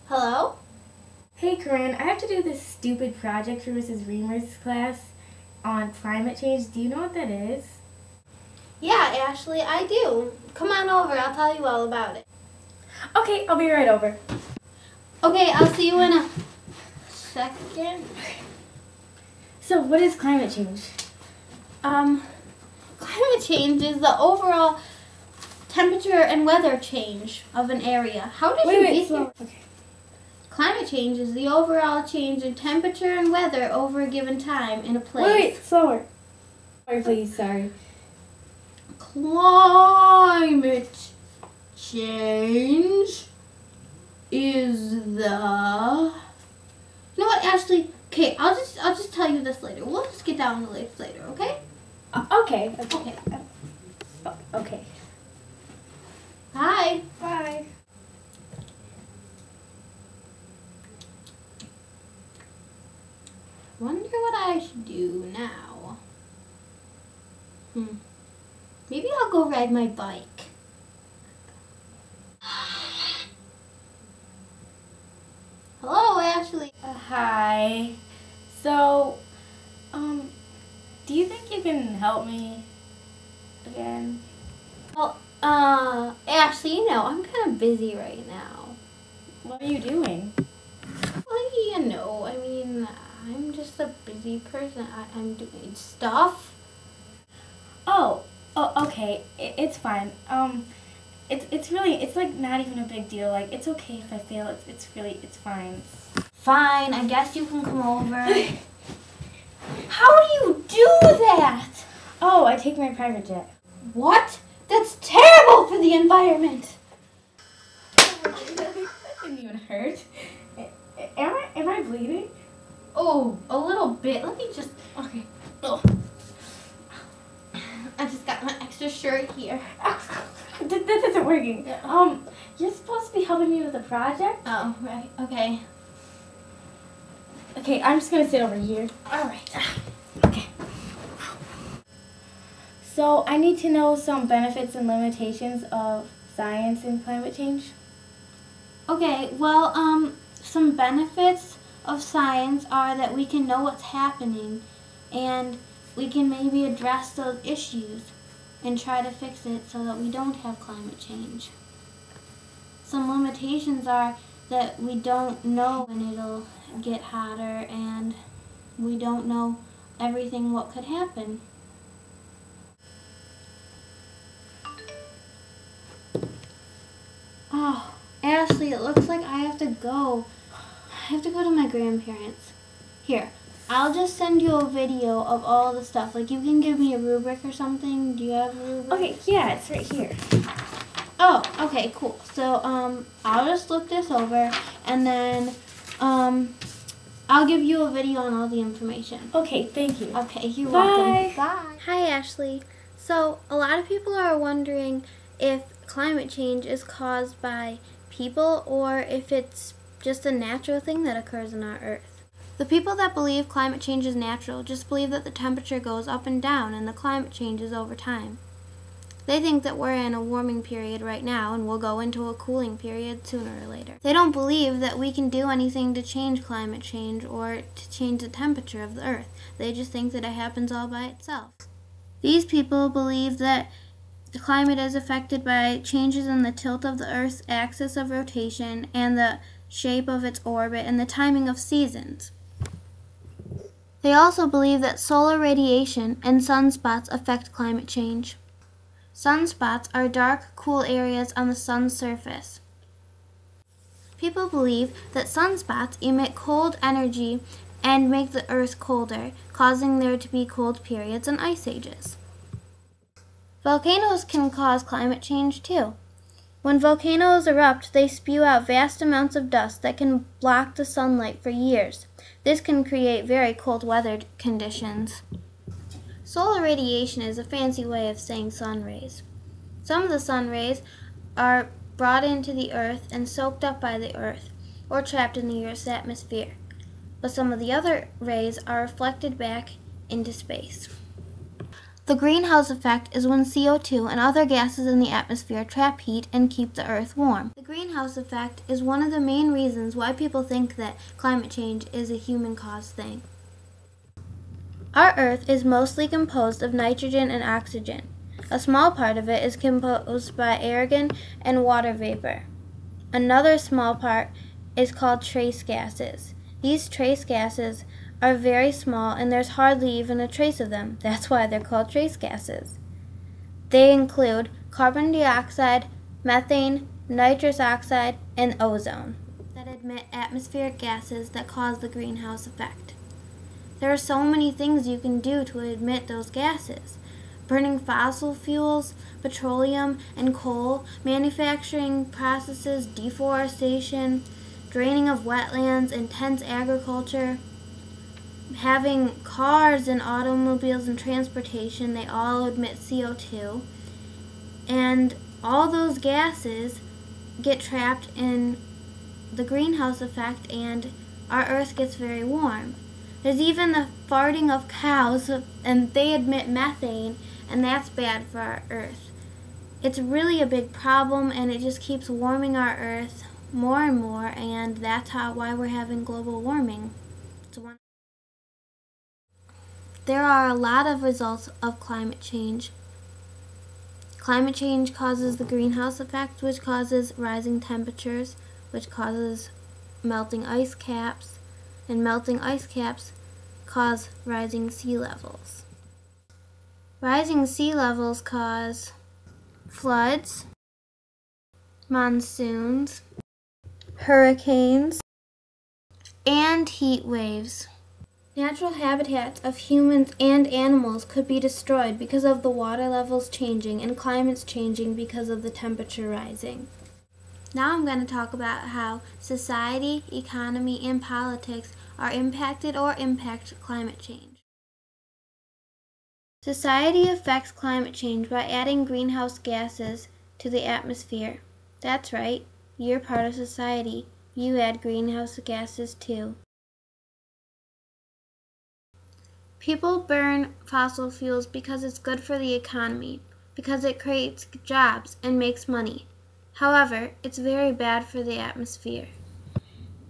Hello? Hey Corinne, I have to do this stupid project for Mrs. Reamer's class on climate change. Do you know what that is? Yeah, Ashley, I do. Come on over, I'll tell you all about it. Okay, I'll be right over. Okay, I'll see you in a second. So what is climate change? Climate change is the overall temperature and weather change of an area. How did you get here? Okay. Climate change is the overall change in temperature and weather over a given time in a place. Wait, slower. Sorry, please, sorry. Climate change is the... You know what, Ashley? Okay, I'll just tell you this later. We'll just get down to this later, okay? Okay. Okay. Okay. Bye. Bye. Wonder what I should do now. Maybe I'll go ride my bike. Hello, Ashley. Hi. So, do you think you can help me again? Well, Ashley, you know, I'm kind of busy right now. What are you doing? Well, you know, I mean, I'm just a busy person. I'm doing stuff. Oh, okay. It's fine. It's like not even a big deal. Like, it's okay if I fail. It's fine. Fine, I guess you can come over. How do you do that? Oh, I take my private jet. What? That's terrible for the environment. That didn't even hurt. Am I bleeding? Oh, a little bit. Let me just... Okay. Oh. I just got my extra shirt here. This isn't working. You're supposed to be helping me with the project? Oh, right. Okay. Okay, I'm just gonna sit over here. All right. Okay. So, I need to know some benefits and limitations of science and climate change. Okay, well, some benefits of science are that we can know what's happening and we can maybe address those issues and try to fix it so that we don't have climate change. Some limitations are that we don't know when it'll get hotter and we don't know everything what could happen. Oh, Ashley, it looks like I have to go. I have to go to my grandparents. Here, I'll just send you a video of all the stuff. Like, you can give me a rubric or something. Do you have a rubric? Okay, yeah, it's right here. Oh, okay, cool. So, I'll just look this over, and then, I'll give you a video on all the information. Okay, thank you. Okay, you're Bye. welcome. Bye. Hi, Ashley. So, a lot of people are wondering if climate change is caused by people or if it's just a natural thing that occurs on our Earth. The people that believe climate change is natural just believe that the temperature goes up and down and the climate changes over time. They think that we're in a warming period right now and we'll go into a cooling period sooner or later. They don't believe that we can do anything to change climate change or to change the temperature of the Earth. They just think that it happens all by itself. These people believe that the climate is affected by changes in the tilt of the Earth's axis of rotation and the shape of its orbit and the timing of seasons. They also believe that solar radiation and sunspots affect climate change. Sunspots are dark, cool areas on the sun's surface. People believe that sunspots emit cold energy and make the Earth colder, causing there to be cold periods and ice ages. Volcanoes can cause climate change too. When volcanoes erupt, they spew out vast amounts of dust that can block the sunlight for years. This can create very cold weather conditions. Solar radiation is a fancy way of saying sun rays. Some of the sun rays are brought into the Earth and soaked up by the Earth, or trapped in the Earth's atmosphere. But some of the other rays are reflected back into space. The greenhouse effect is when CO2 and other gases in the atmosphere trap heat and keep the Earth warm. The greenhouse greenhouse effect is one of the main reasons why people think that climate change is a human-caused thing. Our Earth is mostly composed of nitrogen and oxygen. A small part of it is composed by argon and water vapor. Another small part is called trace gases. These trace gases are very small and there's hardly even a trace of them. That's why they're called trace gases. They include carbon dioxide, methane, nitrous oxide, and ozone that emit atmospheric gases that cause the greenhouse effect. There are so many things you can do to emit those gases. Burning fossil fuels, petroleum and coal, manufacturing processes, deforestation, draining of wetlands, intense agriculture, having cars and automobiles and transportation, they all emit CO2. And all those gases get trapped in the greenhouse effect and our Earth gets very warm. There's even the farting of cows, and they emit methane, and that's bad for our Earth. It's really a big problem, and it just keeps warming our Earth more and more, and that's why we're having global warming. There are a lot of results of climate change. Climate change causes the greenhouse effect, which causes rising temperatures, which causes melting ice caps, and melting ice caps cause rising sea levels. Rising sea levels cause floods, monsoons, hurricanes, and heat waves. Natural habitats of humans and animals could be destroyed because of the water levels changing and climates changing because of the temperature rising. Now I'm going to talk about how society, economy, and politics are impacted or impact climate change. Society affects climate change by adding greenhouse gases to the atmosphere. That's right, you're part of society. You add greenhouse gases too. People burn fossil fuels because it's good for the economy, because it creates jobs and makes money. However, it's very bad for the atmosphere.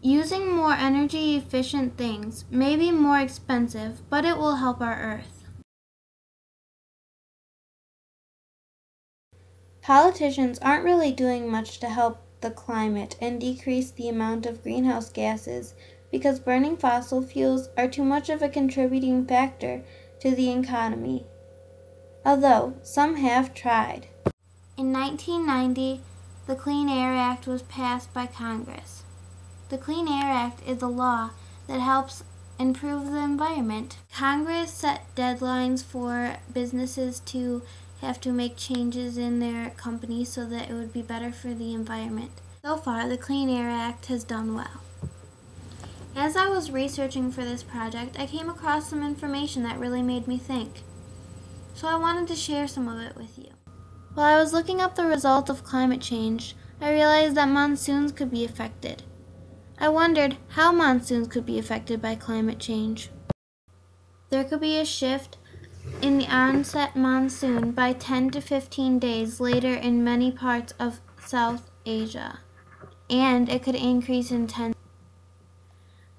Using more energy efficient things may be more expensive, but it will help our Earth. Politicians aren't really doing much to help the climate and decrease the amount of greenhouse gases because burning fossil fuels are too much of a contributing factor to the economy, although some have tried. In 1990, the Clean Air Act was passed by Congress. The Clean Air Act is a law that helps improve the environment. Congress set deadlines for businesses to have to make changes in their companies so that it would be better for the environment. So far, the Clean Air Act has done well. As I was researching for this project, I came across some information that really made me think. So I wanted to share some of it with you. While I was looking up the result of climate change, I realized that monsoons could be affected. I wondered how monsoons could be affected by climate change. There could be a shift in the onset monsoon by 10 to 15 days later in many parts of South Asia, and it could increase in intensity.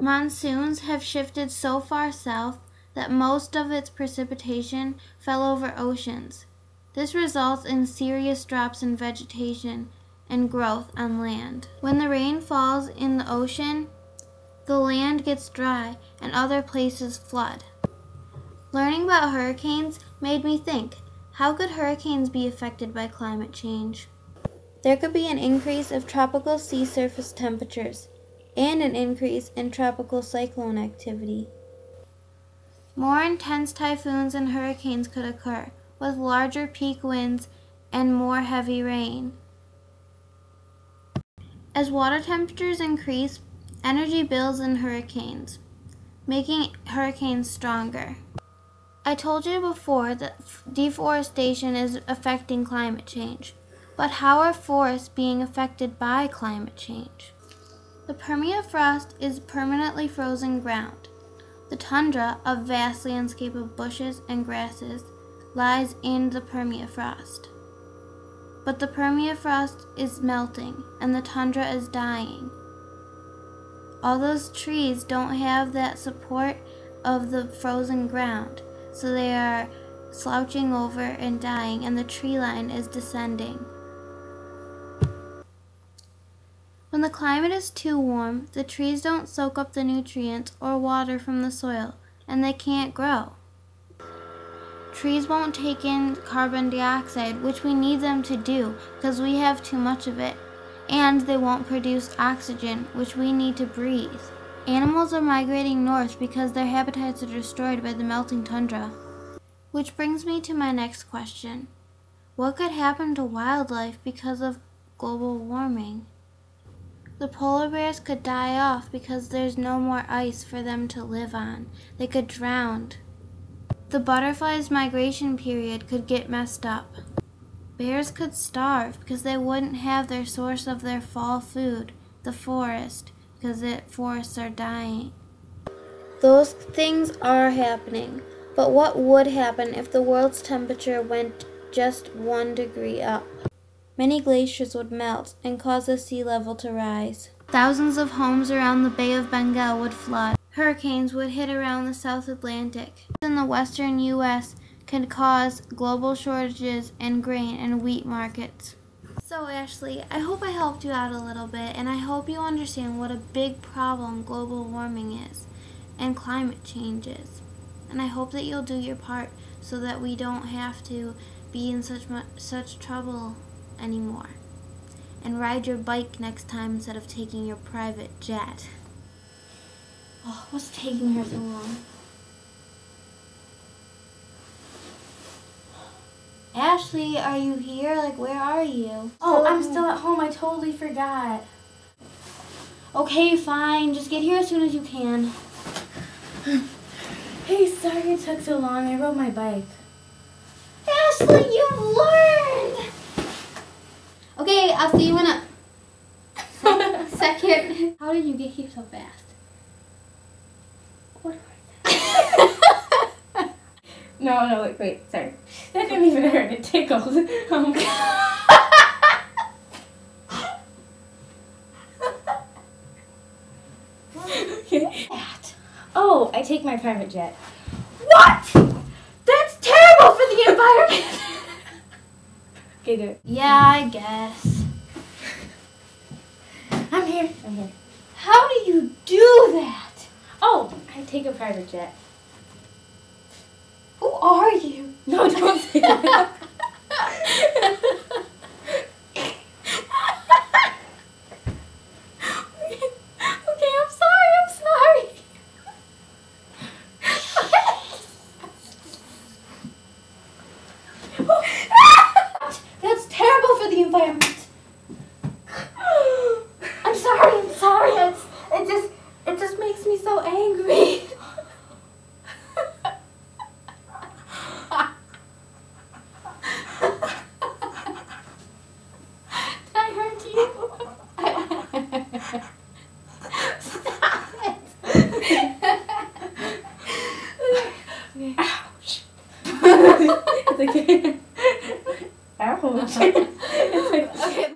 Monsoons have shifted so far south that most of its precipitation fell over oceans. This results in serious drops in vegetation and growth on land. When the rain falls in the ocean, the land gets dry and other places flood. Learning about hurricanes made me think, how could hurricanes be affected by climate change? There could be an increase of tropical sea surface temperatures and an increase in tropical cyclone activity. More intense typhoons and hurricanes could occur, with larger peak winds and more heavy rain. As water temperatures increase, energy builds in hurricanes, making hurricanes stronger. I told you before that deforestation is affecting climate change, but how are forests being affected by climate change? The permafrost is permanently frozen ground. The tundra, a vast landscape of bushes and grasses, lies in the permafrost. but the permafrost is melting and the tundra is dying. All those trees don't have that support of the frozen ground, so they are slouching over and dying, and the tree line is descending. When the climate is too warm, the trees don't soak up the nutrients or water from the soil, and they can't grow. Trees won't take in carbon dioxide, which we need them to do because we have too much of it, and they won't produce oxygen, which we need to breathe. Animals are migrating north because their habitats are destroyed by the melting tundra. Which brings me to my next question. What could happen to wildlife because of global warming? The polar bears could die off because there's no more ice for them to live on. They could drown. The butterflies' migration period could get messed up. Bears could starve because they wouldn't have their source of their fall food, the forest, because the forests are dying. Those things are happening, but what would happen if the world's temperature went just 1 degree up? Many glaciers would melt and cause the sea level to rise. Thousands of homes around the Bay of Bengal would flood. Hurricanes would hit around the South Atlantic. In the western U.S. can cause global shortages in grain and wheat markets. So Ashley, I hope I helped you out a little bit, and I hope you understand what a big problem global warming is and climate change is. And I hope that you'll do your part so that we don't have to be in such trouble anymore. And ride your bike next time instead of taking your private jet. Oh, what's taking her so long? Ashley, are you here? Like, where are you? Oh, I'm still at home. I totally forgot. Okay, fine. Just get here as soon as you can. Hey, sorry it took so long. I rode my bike. Ashley, you've learned! Okay, I'll see you in a second. How did you get here so fast? What? No, wait, sorry. That didn't even hurt. It tickled. Okay. Oh, I take my private jet. What? That's terrible for the environment. Okay, do it. Yeah, I guess. I'm here. How do you do that? Oh, I take a private jet. Who are you? No, don't say that. Okay, I'm sorry. That's terrible for the environment.